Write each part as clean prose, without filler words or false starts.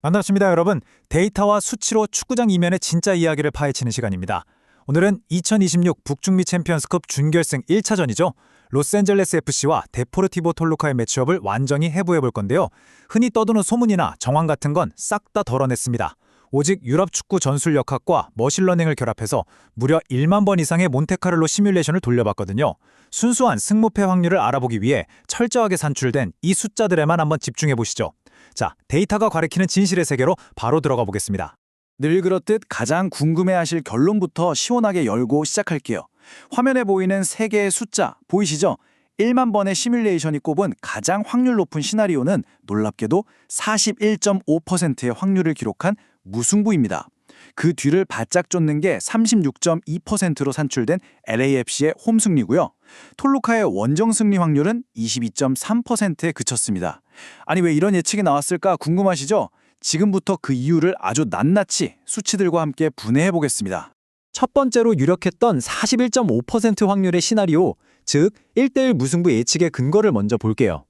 반갑습니다, 여러분. 데이터와 수치로 축구장 이면의 진짜 이야기를 파헤치는 시간입니다. 오늘은 2026 북중미 챔피언스컵 준결승 1차전이죠. 로스앤젤레스 FC와 데포르티보 톨루카의 매치업을 완전히 해부해볼 건데요. 흔히 떠도는 소문이나 정황 같은 건 싹 다 덜어냈습니다. 오직 유럽 축구 전술 역학과 머신러닝을 결합해서 무려 1만 번 이상의 몬테카를로 시뮬레이션을 돌려봤거든요. 순수한 승무패 확률을 알아보기 위해 철저하게 산출된 이 숫자들에만 한번 집중해보시죠. 자, 데이터가 가리키는 진실의 세계로 바로 들어가 보겠습니다. 늘 그렇듯 가장 궁금해하실 결론부터 시원하게 열고 시작할게요. 화면에 보이는 3개의 숫자 보이시죠? 1만 번의 시뮬레이션이 꼽은 가장 확률 높은 시나리오는 놀랍게도 41.5%의 확률을 기록한 무승부입니다. 그 뒤를 바짝 쫓는 게 36.2%로 산출된 LAFC의 홈 승리고요. 톨루카의 원정 승리 확률은 22.3%에 그쳤습니다. 아니 왜 이런 예측이 나왔을까 궁금하시죠? 지금부터 그 이유를 아주 낱낱이 수치들과 함께 분해해 보겠습니다. 첫 번째로 유력했던 41.5% 확률의 시나리오, 즉 1대1 무승부 예측의 근거를 먼저 볼게요.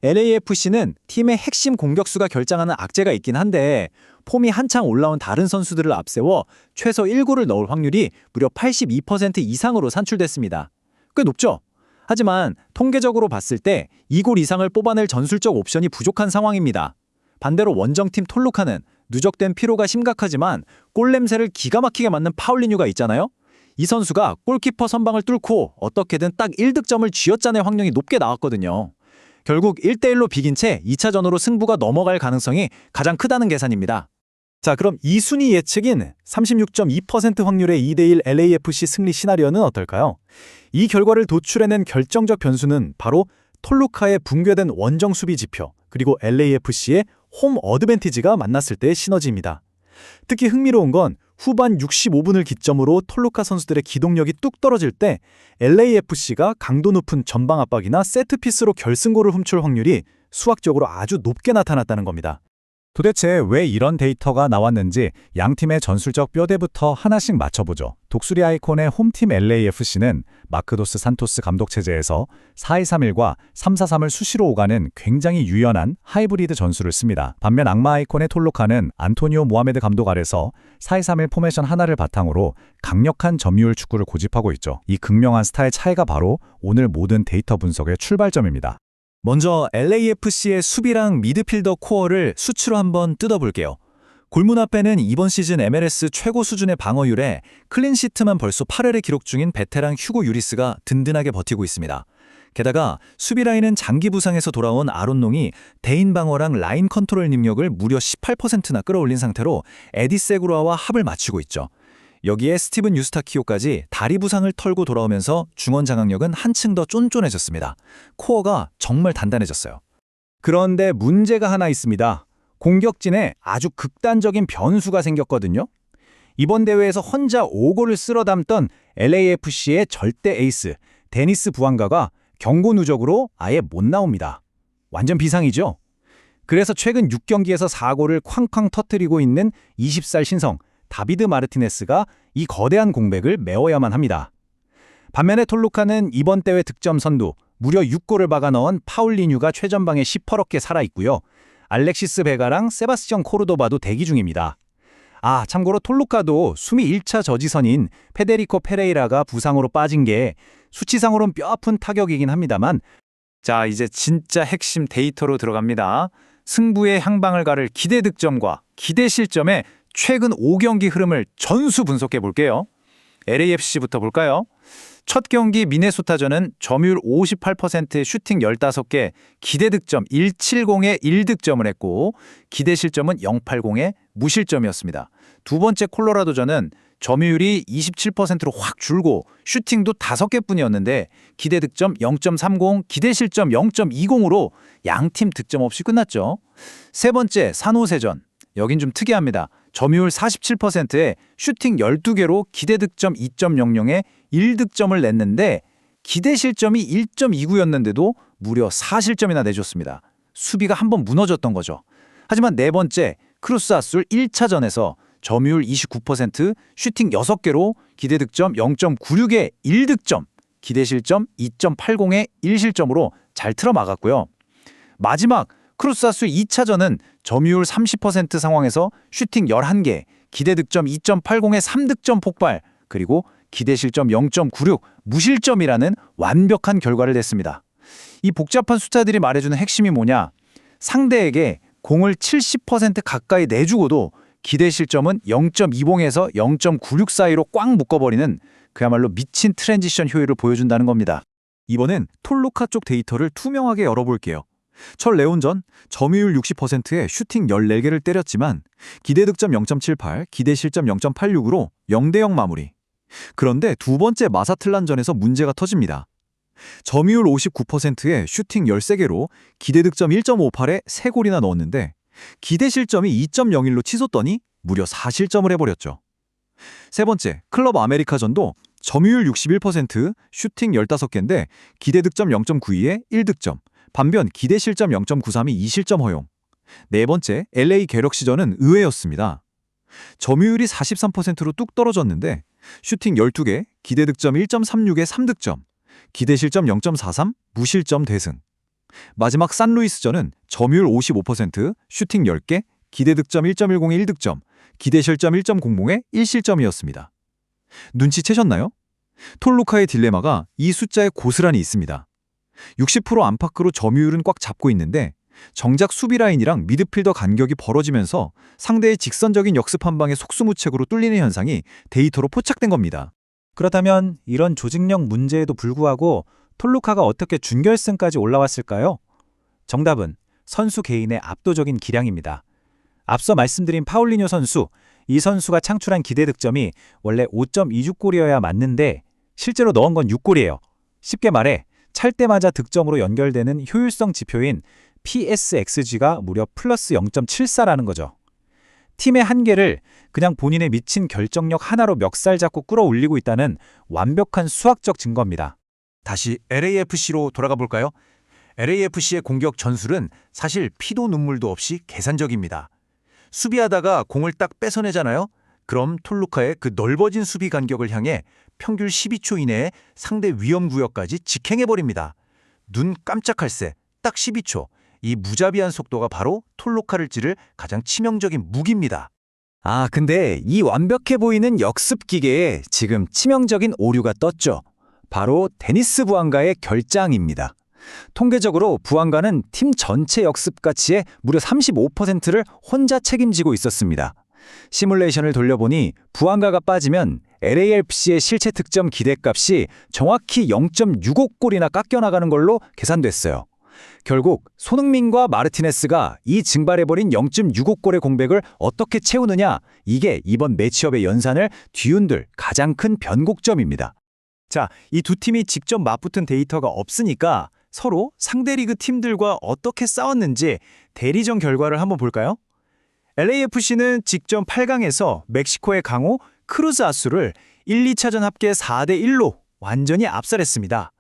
LAFC는 팀의 핵심 공격수가 결정하는 악재가 있긴 한데 폼이 한창 올라온 다른 선수들을 앞세워 최소 1골을 넣을 확률이 무려 82% 이상으로 산출됐습니다. 꽤 높죠? 하지만 통계적으로 봤을 때 2골 이상을 뽑아낼 전술적 옵션이 부족한 상황입니다. 반대로 원정팀 톨루카는 누적된 피로가 심각하지만 골 냄새를 기가 막히게 맡는 파울리뉴가 있잖아요? 이 선수가 골키퍼 선방을 뚫고 어떻게든 딱 1득점을 쥐어짜낼 확률이 높게 나왔거든요. 결국 1대1로 비긴 채 2차전으로 승부가 넘어갈 가능성이 가장 크다는 계산입니다. 자, 그럼 2순위 예측인 36.2% 확률의 2대1 LAFC 승리 시나리오는 어떨까요? 이 결과를 도출해낸 결정적 변수는 바로 톨루카의 붕괴된 원정 수비 지표, 그리고 LAFC의 홈 어드밴티지가 만났을 때의 시너지입니다. 특히 흥미로운 건 후반 65분을 기점으로 톨루카 선수들의 기동력이 뚝 떨어질 때 LAFC가 강도 높은 전방 압박이나 세트피스로 결승골을 훔칠 확률이 수학적으로 아주 높게 나타났다는 겁니다. 도대체 왜 이런 데이터가 나왔는지 양팀의 전술적 뼈대부터 하나씩 맞춰보죠. 독수리 아이콘의 홈팀 LAFC는 마크도스 산토스 감독 체제에서 4-2-3-1과 3-4-3을 수시로 오가는 굉장히 유연한 하이브리드 전술을 씁니다. 반면 악마 아이콘의 톨루카는 안토니오 모하메드 감독 아래서 4-2-3-1 포메이션 하나를 바탕으로 강력한 점유율 축구를 고집하고 있죠. 이 극명한 스타일 차이가 바로 오늘 모든 데이터 분석의 출발점입니다. 먼저 LAFC의 수비랑 미드필더 코어를 수치로 한번 뜯어볼게요. 골문 앞에는 이번 시즌 MLS 최고 수준의 방어율에 클린시트만 벌써 8회를 기록 중인 베테랑 휴고 유리스가 든든하게 버티고 있습니다. 게다가 수비 라인은 장기 부상에서 돌아온 아론농이 대인 방어랑 라인 컨트롤 능력을 무려 18%나 끌어올린 상태로 에디 세구라와 합을 맞추고 있죠. 여기에 스티븐 유스타키오까지 다리 부상을 털고 돌아오면서 중원 장악력은 한층 더 쫀쫀해졌습니다. 코어가 정말 단단해졌어요. 그런데 문제가 하나 있습니다. 공격진에 아주 극단적인 변수가 생겼거든요. 이번 대회에서 혼자 5골을 쓸어 담던 LAFC의 절대 에이스 데니스 부앙가가 경고 누적으로 아예 못 나옵니다. 완전 비상이죠? 그래서 최근 6경기에서 4골을 쾅쾅 터뜨리고 있는 20살 신성 다비드 마르티네스가 이 거대한 공백을 메워야만 합니다. 반면에 톨루카는 이번 대회 득점 선두 무려 6골을 박아 넣은 파울리뉴가 최전방에 시퍼렇게 살아있고요. 알렉시스 베가랑 세바스찬 코르도바도 대기 중입니다. 아, 참고로 톨루카도 수미 1차 저지선인 페데리코 페레이라가 부상으로 빠진 게 수치상으로는 뼈아픈 타격이긴 합니다만, 자, 이제 진짜 핵심 데이터로 들어갑니다. 승부의 향방을 가를 기대 득점과 기대 실점의 최근 5경기 흐름을 전수 분석해 볼게요. LAFC부터 볼까요? 첫 경기 미네소타전은 점유율 58%의 슈팅 15개, 기대 득점 170에 1득점을 했고 기대 실점은 080에 무실점이었습니다. 두 번째 콜로라도전은 점유율이 27%로 확 줄고 슈팅도 5개뿐이었는데 기대 득점 0.30, 기대 실점 0.20으로 양팀 득점 없이 끝났죠. 세 번째 산호세전, 여긴 좀 특이합니다. 점유율 47%에 슈팅 12개로 기대 득점 2.00에 1득점을 냈는데 기대 실점이 1.29였는데도 무려 4실점이나 내줬습니다. 수비가 한번 무너졌던 거죠. 하지만 네 번째 크루스아술 1차전에서 점유율 29%, 슈팅 6개로 기대 득점 0.96에 1득점, 기대 실점 2.80에 1실점으로 잘 틀어막았고요. 마지막 크루스아스 2차전은 점유율 30% 상황에서 슈팅 11개, 기대 득점 2.80의 3득점 폭발, 그리고 기대 실점 0.96, 무실점이라는 완벽한 결과를 냈습니다. 이 복잡한 숫자들이 말해주는 핵심이 뭐냐? 상대에게 공을 70% 가까이 내주고도 기대 실점은 0.20에서 0.96 사이로 꽉 묶어버리는 그야말로 미친 트랜지션 효율을 보여준다는 겁니다. 이번엔 톨루카 쪽 데이터를 투명하게 열어볼게요. 첫 레온전 점유율 60%에 슈팅 14개를 때렸지만 기대 득점 0.78, 기대 실점 0.86으로 0대0 마무리. 그런데 두 번째 마사틀란전에서 문제가 터집니다. 점유율 59%에 슈팅 13개로 기대 득점 1.58에 3골이나 넣었는데 기대 실점이 2.01로 치솟더니 무려 4실점을 해버렸죠. 세 번째, 클럽 아메리카전도 점유율 61%, 슈팅 15개인데 기대 득점 0.92에 1득점, 반면 기대 실점 0.93이 2실점 허용. 네 번째, LA 갤럭시전은 의외였습니다. 점유율이 43%로 뚝 떨어졌는데 슈팅 12개, 기대 득점 1.36에 3득점, 기대 실점 0.43, 무실점 대승. 마지막 산루이스전은 점유율 55%, 슈팅 10개, 기대 득점 1.10에 1득점, 기대 실점 1.00에 1실점이었습니다. 눈치채셨나요? 톨루카의 딜레마가 이 숫자에 고스란히 있습니다. 60% 안팎으로 점유율은 꽉 잡고 있는데 정작 수비 라인이랑 미드필더 간격이 벌어지면서 상대의 직선적인 역습 한 방에 속수무책으로 뚫리는 현상이 데이터로 포착된 겁니다. 그렇다면 이런 조직력 문제에도 불구하고 톨루카가 어떻게 준결승까지 올라왔을까요? 정답은 선수 개인의 압도적인 기량입니다. 앞서 말씀드린 파울리뇨 선수, 이 선수가 창출한 기대 득점이 원래 5.26골이어야 맞는데 실제로 넣은 건 6골이에요. 쉽게 말해 찰 때마다 득점으로 연결되는 효율성 지표인 PSXG가 무려 플러스 0.74라는 거죠. 팀의 한계를 그냥 본인의 미친 결정력 하나로 멱살 잡고 끌어올리고 있다는 완벽한 수학적 증거입니다. 다시 LAFC로 돌아가 볼까요? LAFC의 공격 전술은 사실 피도 눈물도 없이 계산적입니다. 수비하다가 공을 딱 뺏어내잖아요? 그럼 톨루카의 그 넓어진 수비 간격을 향해 평균 12초 이내에 상대 위험 구역까지 직행해버립니다. 눈 깜짝할 새 딱 12초. 이 무자비한 속도가 바로 톨루카를 찌를 가장 치명적인 무기입니다. 아, 근데 이 완벽해 보이는 역습 기계에 지금 치명적인 오류가 떴죠. 바로 데니스 부앙가의 결장입니다. 통계적으로 부앙가는 팀 전체 역습 가치의 무려 35%를 혼자 책임지고 있었습니다. 시뮬레이션을 돌려보니 부앙가가 빠지면 LAFC의 실체 득점 기대값이 정확히 0.65골이나 깎여나가는 걸로 계산됐어요. 결국 손흥민과 마르티네스가 이 증발해버린 0.65골의 공백을 어떻게 채우느냐, 이게 이번 매치업의 연산을 뒤흔들 가장 큰 변곡점입니다. 자, 이 두 팀이 직접 맞붙은 데이터가 없으니까 서로 상대 리그 팀들과 어떻게 싸웠는지 대리전 결과를 한번 볼까요? LAFC는 직전 8강에서 멕시코의 강호 크루스아스를 1, 2차전 합계 4대1로 완전히 압살했습니다.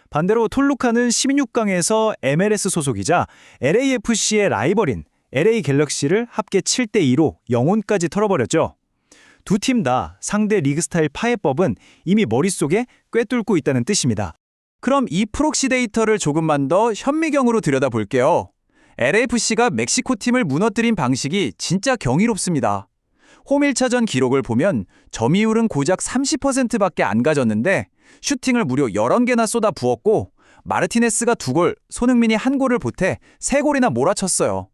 반대로 톨루카는 16강에서 MLS 소속이자 LAFC의 라이벌인 LA 갤럭시를 합계 7대2로 영혼까지 털어버렸죠. 두 팀 다 상대 리그 스타일 파해법은 이미 머릿속에 꿰뚫고 있다는 뜻입니다. 그럼 이 프록시 데이터를 조금만 더 현미경으로 들여다볼게요. LAFC가 멕시코 팀을 무너뜨린 방식이 진짜 경이롭습니다. 홈 1차전 기록을 보면 점유율은 고작 30%밖에 안 가졌는데 슈팅을 무려 11개나 쏟아 부었고 마르티네스가 2골, 손흥민이 1골을 보태 3골이나 몰아쳤어요.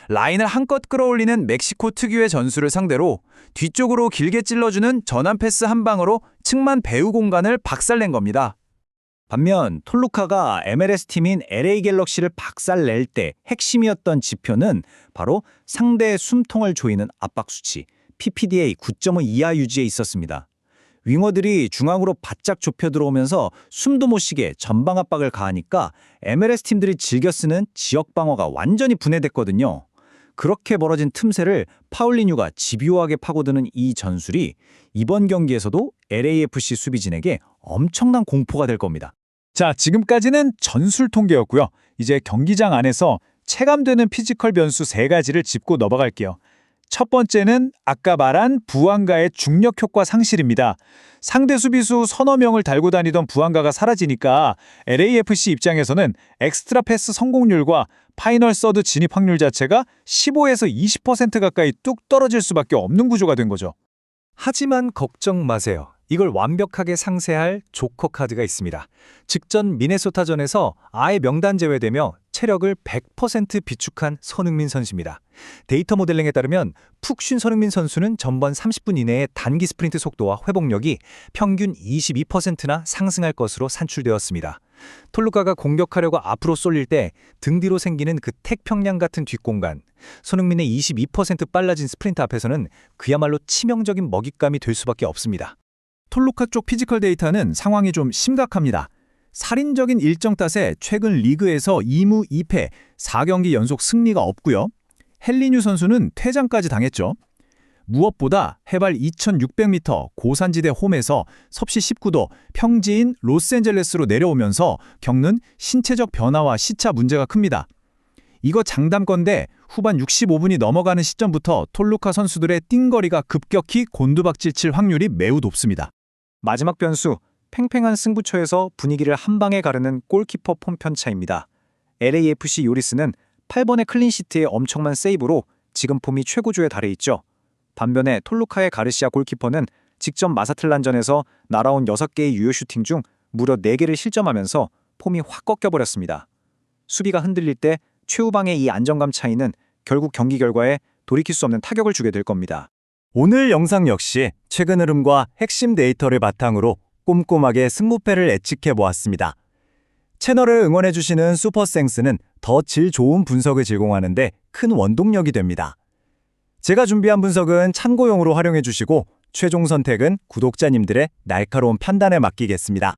라인을 한껏 끌어올리는 멕시코 특유의 전술을 상대로 뒤쪽으로 길게 찔러주는 전환 패스 한 방으로 측만 배우 공간을 박살낸 겁니다. 반면 톨루카가 MLS 팀인 LA 갤럭시를 박살낼 때 핵심이었던 지표는 바로 상대의 숨통을 조이는 압박 수치 PPDA 9.5 이하 유지에 있었습니다. 윙어들이 중앙으로 바짝 좁혀 들어오면서 숨도 못 쉬게 전방 압박을 가하니까 MLS 팀들이 즐겨 쓰는 지역 방어가 완전히 분해됐거든요. 그렇게 벌어진 틈새를 파울리뉴가 집요하게 파고드는 이 전술이 이번 경기에서도 LAFC 수비진에게 엄청난 공포가 될 겁니다. 자, 지금까지는 전술 통계였고요. 이제 경기장 안에서 체감되는 피지컬 변수 3가지를 짚고 넘어갈게요. 첫 번째는 아까 말한 부안가의 중력 효과 상실입니다. 상대 수비수 서너 명을 달고 다니던 부안가가 사라지니까 LAFC 입장에서는 엑스트라 패스 성공률과 파이널 서드 진입 확률 자체가 15에서 20% 가까이 뚝 떨어질 수밖에 없는 구조가 된 거죠. 하지만 걱정 마세요. 이걸 완벽하게 상쇄할 조커 카드가 있습니다. 직전 미네소타전에서 아예 명단 제외되며 체력을 100% 비축한 손흥민 선수입니다. 데이터 모델링에 따르면 푹 쉰 손흥민 선수는 전반 30분 이내의 단기 스프린트 속도와 회복력이 평균 22%나 상승할 것으로 산출되었습니다. 톨루카가 공격하려고 앞으로 쏠릴 때 등 뒤로 생기는 그 태평양 같은 뒷공간, 손흥민의 22% 빨라진 스프린트 앞에서는 그야말로 치명적인 먹잇감이 될 수밖에 없습니다. 톨루카 쪽 피지컬 데이터는 상황이 좀 심각합니다. 살인적인 일정 탓에 최근 리그에서 2무 2패, 4경기 연속 승리가 없고요. 헬리뉴 선수는 퇴장까지 당했죠. 무엇보다 해발 2600m 고산지대 홈에서 섭씨 19도 평지인 로스앤젤레스로 내려오면서 겪는 신체적 변화와 시차 문제가 큽니다. 이거 장담건데 후반 65분이 넘어가는 시점부터 톨루카 선수들의 띵거리가 급격히 곤두박질 칠 확률이 매우 높습니다. 마지막 변수, 팽팽한 승부처에서 분위기를 한 방에 가르는 골키퍼 폼 편차입니다. LAFC 요리스는 8번의 클린시트의 엄청난 세이브로 지금 폼이 최고조에 달해 있죠. 반면에 톨루카의 가르시아 골키퍼는 직전 마사틀란전에서 날아온 6개의 유효 슈팅 중 무려 4개를 실점하면서 폼이 확 꺾여버렸습니다. 수비가 흔들릴 때 최후방의 이 안정감 차이는 결국 경기 결과에 돌이킬 수 없는 타격을 주게 될 겁니다. 오늘 영상 역시 최근 흐름과 핵심 데이터를 바탕으로 꼼꼼하게 승부패를 예측해 보았습니다. 채널을 응원해주시는 슈퍼생스는 더 질 좋은 분석을 제공하는데 큰 원동력이 됩니다. 제가 준비한 분석은 참고용으로 활용해 주시고 최종 선택은 구독자님들의 날카로운 판단에 맡기겠습니다.